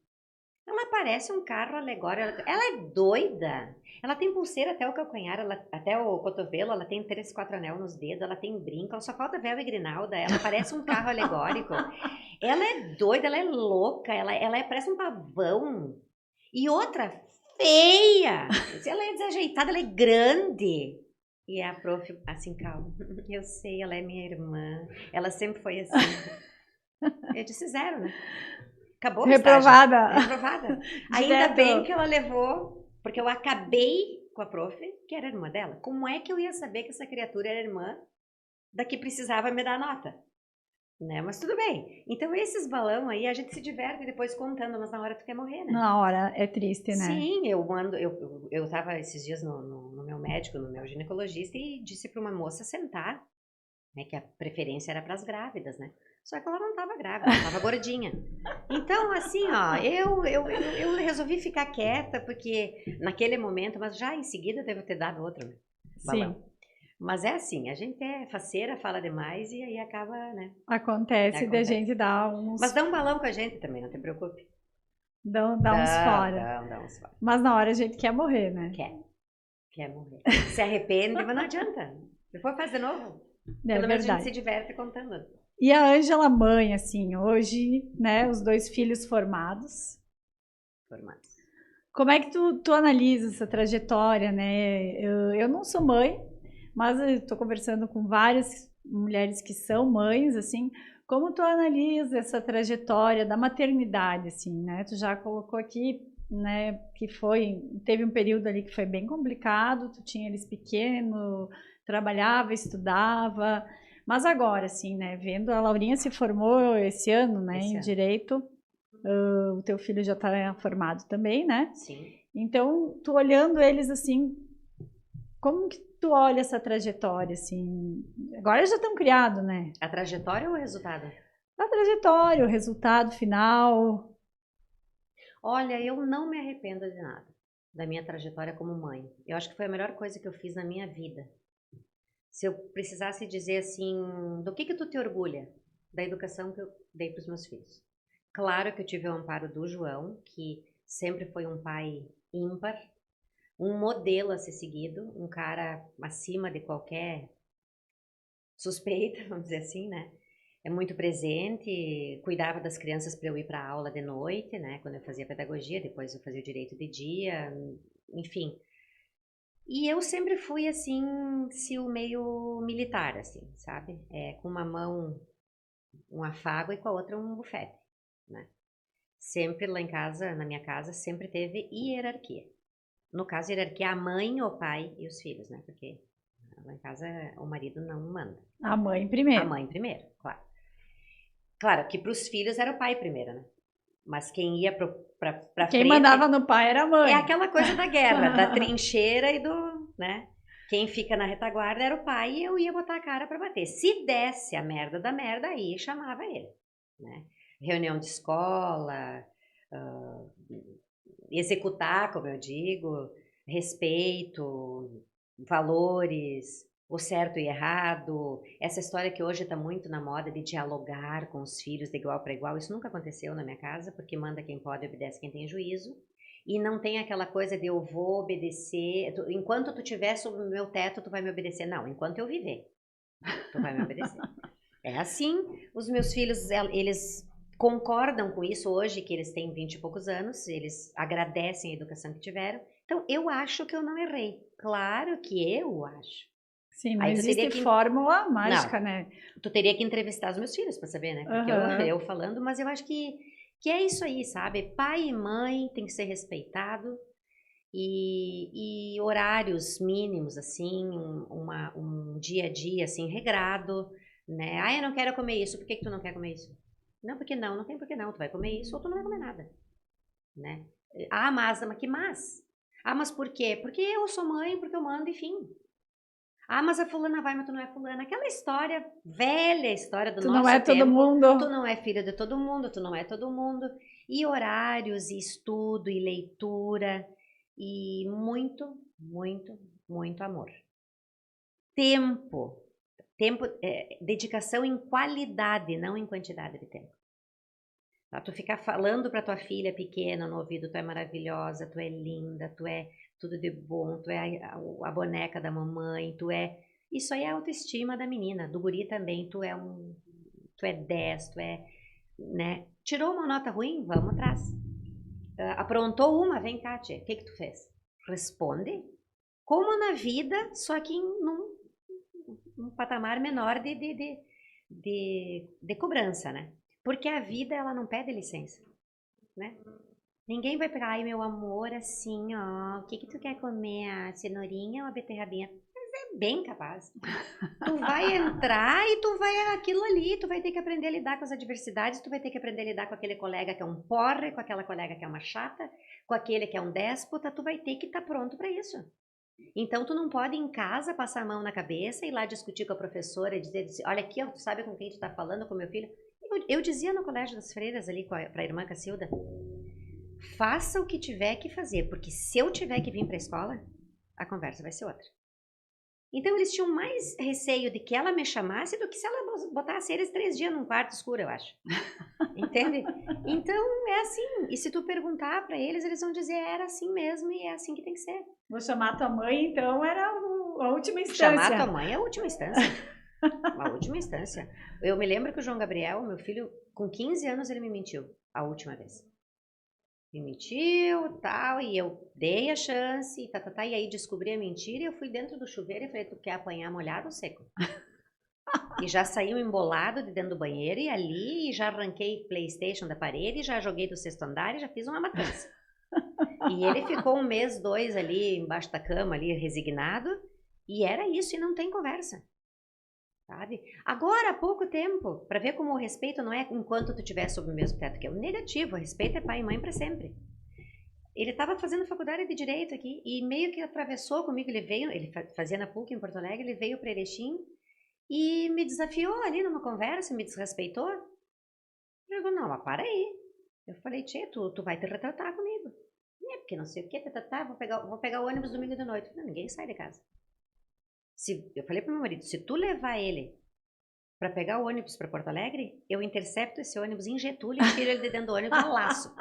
ela parece um carro alegórico. Ela é doida. Ela tem pulseira até o calcanhar, até o cotovelo, ela tem 3, 4 anel nos dedos, ela tem brinco, ela só falta véu e grinalda. Ela parece um carro alegórico. Ela é doida, ela é louca, parece um pavão. E outra, feia. Ela é desajeitada, ela é grande. E a prof, assim, calma. Eu sei, ela é minha irmã. Ela sempre foi assim. Eu disse 0, né? Acabou o Reprovada. estágio. Reprovada. Ainda bem que ela levou, porque eu acabei com a prof, que era irmã dela. Como é que eu ia saber que essa criatura era irmã da que precisava me dar nota? né? Mas tudo bem. Então esses balão aí a gente se diverte depois contando, mas na hora tu quer morrer, né? Na hora é triste, né? Sim, eu tava esses dias no meu médico, no meu ginecologista e disse para uma moça sentar, né, que a preferência era para as grávidas, né? Só que ela não estava grávida, ela estava gordinha. Então, assim, ó, eu resolvi ficar quieta, porque naquele momento, mas já em seguida devo ter dado outro, né, balão. Sim. Mas é assim, a gente é faceira, fala demais e aí acaba, né? Acontece da Acontece. gente dar uns. Mas dá um balão com a gente também, não te preocupe. Dá uns fora. Dá uns fora. Mas na hora a gente quer morrer, né? Quer morrer. Se arrepende, mas não adianta. Depois faz de novo. É Pelo menos a gente verdade. se diverte contando. E a Ângela mãe, assim, hoje, né, os 2 filhos formados. Formados. Como é que tu analisa essa trajetória, né? Eu não sou mãe, mas eu tô conversando com várias mulheres que são mães, assim. Como tu analisa essa trajetória da maternidade, assim, né? Tu já colocou aqui, né, que teve um período ali que foi bem complicado, tu tinha eles pequenos, trabalhava, estudava, mas agora, assim, né, vendo a Laurinha se formou esse ano, né, em Direito, o teu filho já está formado também, né? Sim. Então, tu olhando eles assim, como que tu olha essa trajetória, assim? Agora eles já estão criados, né? A trajetória ou o resultado? A trajetória, o resultado final. Olha, eu não me arrependo de nada da minha trajetória como mãe. Eu acho que foi a melhor coisa que eu fiz na minha vida. Se eu precisasse dizer assim, do que tu te orgulha? Da educação que eu dei para os meus filhos. Claro que eu tive o amparo do João, que sempre foi um pai ímpar, um modelo a ser seguido, um cara acima de qualquer suspeita, vamos dizer assim, né? É muito presente, cuidava das crianças para eu ir para a aula de noite, né? Quando eu fazia pedagogia, depois eu fazia o direito de dia, enfim. E eu sempre fui assim, se o meio militar, assim, sabe? Com uma mão um afago e com a outra um bufete, né? Sempre lá em casa, na minha casa, sempre teve hierarquia. No caso, hierarquia a mãe, o pai e os filhos, né? Porque lá em casa o marido não manda. A mãe primeiro. A mãe primeiro, claro. Claro que para os filhos era o pai primeiro, né? Mas quem ia para frente... Quem mandava no pai era a mãe. É aquela coisa da guerra, da trincheira e do, né? Quem fica na retaguarda era o pai e eu ia botar a cara para bater. Se desse a merda da merda, aí chamava ele, né? Reunião de escola, executar, como eu digo, respeito, valores, o certo e errado, essa história que hoje está muito na moda de dialogar com os filhos de igual para igual, isso nunca aconteceu na minha casa, porque manda quem pode, obedece quem tem juízo, e não tem aquela coisa de eu vou obedecer, enquanto tu estiver sob o meu teto, tu vai me obedecer. Não, enquanto eu viver, tu vai me obedecer. É assim, os meus filhos, eles concordam com isso hoje, que eles têm 20 e poucos anos, eles agradecem a educação que tiveram, então eu acho que eu não errei. Claro que eu acho. Sim, não existe fórmula mágica, né? Tu teria que entrevistar os meus filhos para saber, né? Porque eu falando, mas eu acho que é isso aí, sabe? Pai e mãe tem que ser respeitado e horários mínimos, assim, um dia a dia, assim, regrado, né? Ah, eu não quero comer isso, por que tu não quer comer isso? Não, porque não tem por que não, tu vai comer isso ou tu não vai comer nada, né? Ah, mas que mas? Ah, mas por quê? Porque eu sou mãe, porque eu mando, enfim. Ah, mas a fulana vai, mas tu não é fulana. Aquela história, velha história do nosso tempo. Tu não é todo mundo. Tu não é filha de todo mundo, tu não é todo mundo. E horários, e estudo, e leitura, e muito, muito, muito amor. Tempo, dedicação em qualidade, não em quantidade de tempo. Tá? Tu ficar falando para tua filha pequena no ouvido, tu é maravilhosa, tu é linda, tu é tudo de bom, tu é a boneca da mamãe, tu é... Isso aí é a autoestima da menina, do guri também, tu é 10, tu é... né? Tirou uma nota ruim? Vamos atrás. Aprontou uma? Vem cá, tia, o que tu fez? Responde. Como na vida, só que num patamar menor de cobrança, né? Porque a vida, ela não pede licença, né? Ninguém vai pegar, ai, meu amor, assim, ó, o que tu quer comer? A cenourinha ou a beterrabinha? é bem capaz. Tu vai entrar e tu vai aquilo ali, tu vai ter que aprender a lidar com as adversidades, tu vai ter que aprender a lidar com aquele colega que é um porre, com aquela colega que é uma chata, com aquele que é um déspota, tu vai ter que estar pronto para isso. Então, tu não pode em casa passar a mão na cabeça e ir lá discutir com a professora e dizer, olha aqui, ó, tu sabe com quem tu tá falando, com meu filho? Eu dizia no colégio das freiras ali para a irmã Cacilda, faça o que tiver que fazer, porque se eu tiver que vir para a escola, a conversa vai ser outra. Então, eles tinham mais receio de que ela me chamasse do que se ela botasse eles 3 dias num quarto escuro, eu acho. Entende? Então, é assim. E se tu perguntar para eles, eles vão dizer, era assim mesmo e é assim que tem que ser. Vou chamar tua mãe, então, era a última instância. Chamar tua mãe é a última instância. A última instância. Eu me lembro que o João Gabriel, meu filho, com 15 anos, ele me mentiu a última vez. Me mentiu, tal, e eu dei a chance, e aí descobri a mentira, e eu fui dentro do chuveiro e falei, tu quer apanhar molhado ou seco? E já saiu embolado de dentro do banheiro, e ali, e já arranquei PlayStation da parede, já joguei do 6º andar, e já fiz uma matança. E ele ficou 1 mês, 2 ali, embaixo da cama, ali, resignado, e era isso, e não tem conversa. Sabe? Agora, há pouco tempo, para ver como o respeito não é enquanto tu estiver sob o mesmo teto, que é o negativo, o respeito é pai e mãe para sempre. Ele estava fazendo faculdade de Direito aqui e meio que atravessou comigo, ele fazia na PUC em Porto Alegre, ele veio para Erechim e me desafiou ali numa conversa, me desrespeitou. Eu digo, não, mas para aí. Eu falei, tchê, tu vai te retratar comigo. É, porque não sei o que, vou pegar o ônibus domingo de noite. Não, ninguém sai de casa. Eu falei pro meu marido, se tu levar ele para pegar o ônibus para Porto Alegre, eu intercepto esse ônibus em Getúlio e tiro ele de dentro do ônibus no laço.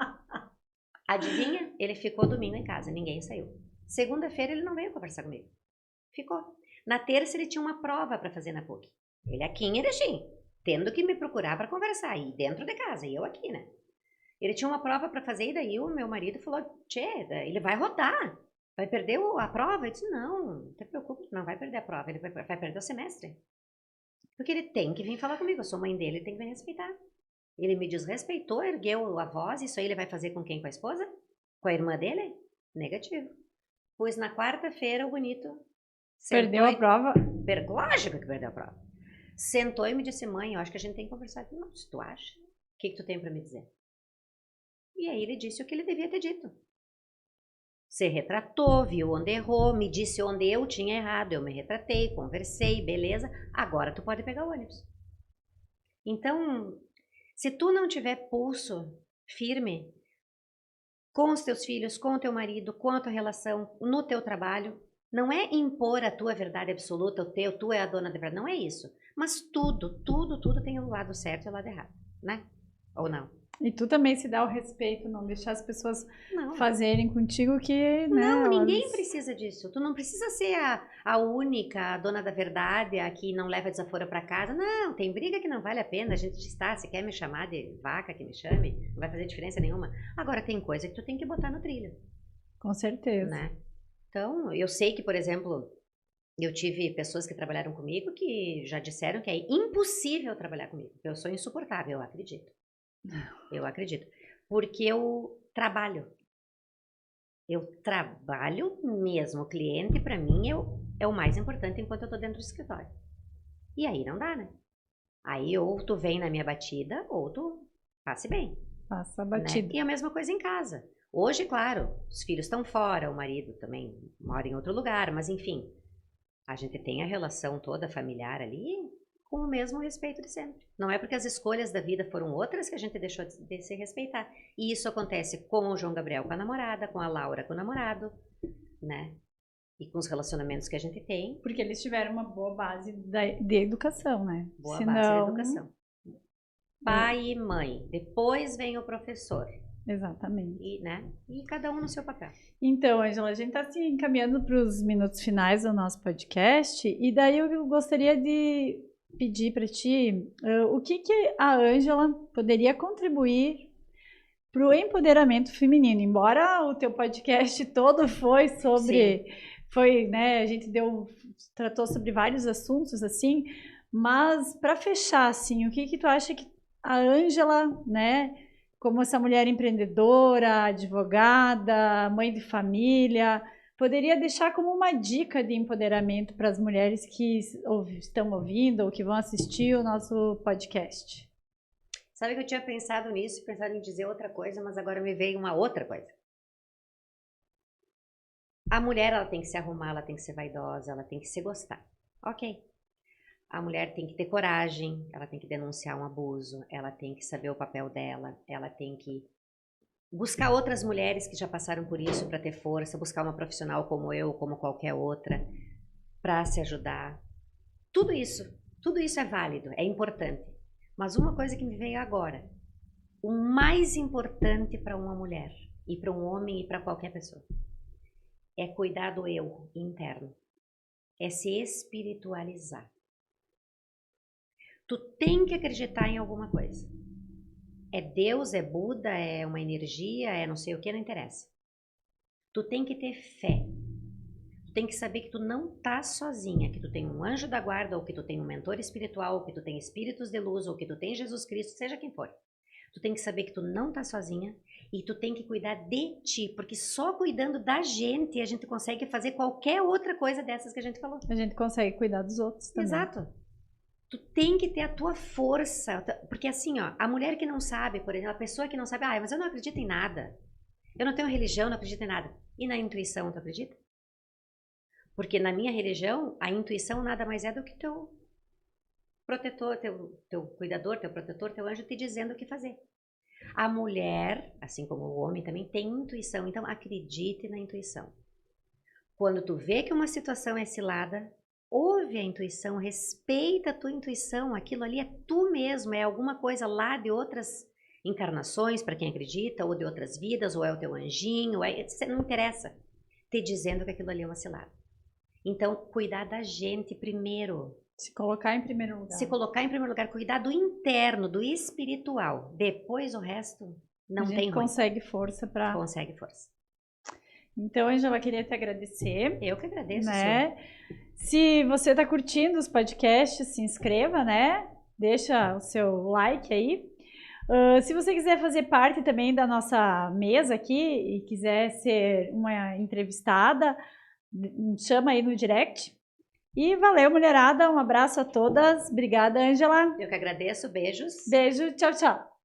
Adivinha? Ele ficou domingo em casa, ninguém saiu. Segunda-feira ele não veio conversar comigo. Ficou. Na terça ele tinha uma prova para fazer na PUC. Ele aqui em Erechim, tendo que me procurar para conversar, e dentro de casa, e eu aqui, né? Ele tinha uma prova para fazer e daí o meu marido falou, tchê, ele vai rodar. Vai perder a prova? Eu disse, não te preocupe, não vai perder a prova, ele vai perder o semestre. Porque ele tem que vir falar comigo, eu sou mãe dele, ele tem que me respeitar. Ele me desrespeitou, ergueu a voz, isso aí ele vai fazer com quem? Com a esposa? Com a irmã dele? Negativo. Pois na quarta-feira o bonito... Perdeu a prova? Lógico que perdeu a prova. Sentou e me disse, mãe, eu acho que a gente tem que conversar. Não, se tu acha, o que tu tem para me dizer? E aí ele disse o que ele devia ter dito. Se retratou, viu onde errou, me disse onde eu tinha errado, eu me retratei, conversei, beleza, agora tu pode pegar o ônibus. Então, se tu não tiver pulso firme com os teus filhos, com o teu marido, com a tua relação, no teu trabalho, não é impor a tua verdade absoluta, tu é a dona da verdade, não é isso. Mas tudo tem o lado certo e o lado errado, né? Ou não? E tu também se dá o respeito, não deixar as pessoas fazerem contigo que, né? Não, ninguém precisa disso. Tu não precisa ser a única, a dona da verdade, a que não leva desaforo para casa. Não, tem briga que não vale a pena. A gente está, se quer me chamar de vaca, que me chame, não vai fazer diferença nenhuma. Agora, tem coisa que tu tem que botar no trilho. Com certeza. Né? Então, eu sei que, por exemplo, eu tive pessoas que trabalharam comigo que já disseram que é impossível trabalhar comigo, que eu sou insuportável, eu acredito. Eu acredito. Porque eu trabalho. Eu trabalho mesmo. O cliente, para mim, é o mais importante enquanto eu tô dentro do escritório. E aí não dá, né? Aí ou tu vem na minha batida, ou tu passe bem. Passa a batida. Né? E a mesma coisa em casa. Hoje, claro, os filhos estão fora, o marido também mora em outro lugar, mas enfim, a gente tem a relação toda familiar ali com o mesmo respeito de sempre. Não é porque as escolhas da vida foram outras que a gente deixou de se respeitar. E isso acontece com o João Gabriel com a namorada, com a Laura com o namorado, né? E com os relacionamentos que a gente tem. Porque eles tiveram uma boa base de educação, né? Boa base de educação. Pai e mãe. Depois vem o professor. Exatamente. E, né? E cada um no seu papel. Então, Ângela, a gente está se encaminhando para os minutos finais do nosso podcast. E daí eu gostaria de pedir para ti o que a Ângela poderia contribuir para o empoderamento feminino. Embora o teu podcast todo foi sobre... Sim. Foi, né, a gente tratou sobre vários assuntos, assim, mas para fechar, assim, o que tu acha que a Ângela, né, como essa mulher empreendedora, advogada, mãe de família, poderia deixar como uma dica de empoderamento para as mulheres que estão ouvindo ou que vão assistir o nosso podcast? Sabe que eu tinha pensado nisso, pensado em dizer outra coisa, mas agora me veio uma outra coisa. A mulher, ela tem que se arrumar, ela tem que ser vaidosa, ela tem que se gostar. Ok. A mulher tem que ter coragem, ela tem que denunciar um abuso, ela tem que saber o papel dela, ela tem que buscar outras mulheres que já passaram por isso para ter força, buscar uma profissional como eu, como qualquer outra, para se ajudar. Tudo isso é válido, é importante. Mas uma coisa que me veio agora, o mais importante para uma mulher, e para um homem e para qualquer pessoa, é cuidar do eu interno, é se espiritualizar. Tu tem que acreditar em alguma coisa. É Deus, é Buda, é uma energia, é não sei o que, não interessa. Tu tem que ter fé. Tu tem que saber que tu não tá sozinha, que tu tem um anjo da guarda, ou que tu tem um mentor espiritual, ou que tu tem espíritos de luz, ou que tu tem Jesus Cristo, seja quem for. Tu tem que saber que tu não tá sozinha e tu tem que cuidar de ti, porque só cuidando da gente a gente consegue fazer qualquer outra coisa dessas que a gente falou. A gente consegue cuidar dos outros também. Exato. Tu tem que ter a tua força, porque assim, ó, a mulher que não sabe, por exemplo, a pessoa que não sabe, mas eu não acredito em nada, eu não tenho religião, não acredito em nada. E na intuição, tu acredita? Porque na minha religião, a intuição nada mais é do que teu protetor, teu cuidador, teu protetor, teu anjo te dizendo o que fazer. A mulher, assim como o homem também, tem intuição, então acredite na intuição. Quando tu vê que uma situação é cilada, ouve a intuição, respeita a tua intuição, aquilo ali é tu mesmo, é alguma coisa lá de outras encarnações, para quem acredita, ou de outras vidas, ou é o teu anjinho, não interessa, te dizendo que aquilo ali é uma cilada. Então, cuidar da gente primeiro. Se colocar em primeiro lugar. Se colocar em primeiro lugar, cuidar do interno, do espiritual. Depois o resto não tem ruim. A gente consegue força para... Consegue força. Então, Ângela, queria te agradecer. Eu que agradeço, né? Se você está curtindo os podcasts, se inscreva, né? Deixa o seu like aí. Se você quiser fazer parte também da nossa mesa aqui e quiser ser uma entrevistada, chama aí no direct. E valeu, mulherada. Um abraço a todas. Obrigada, Ângela. Eu que agradeço. Beijos. Beijo. Tchau, tchau.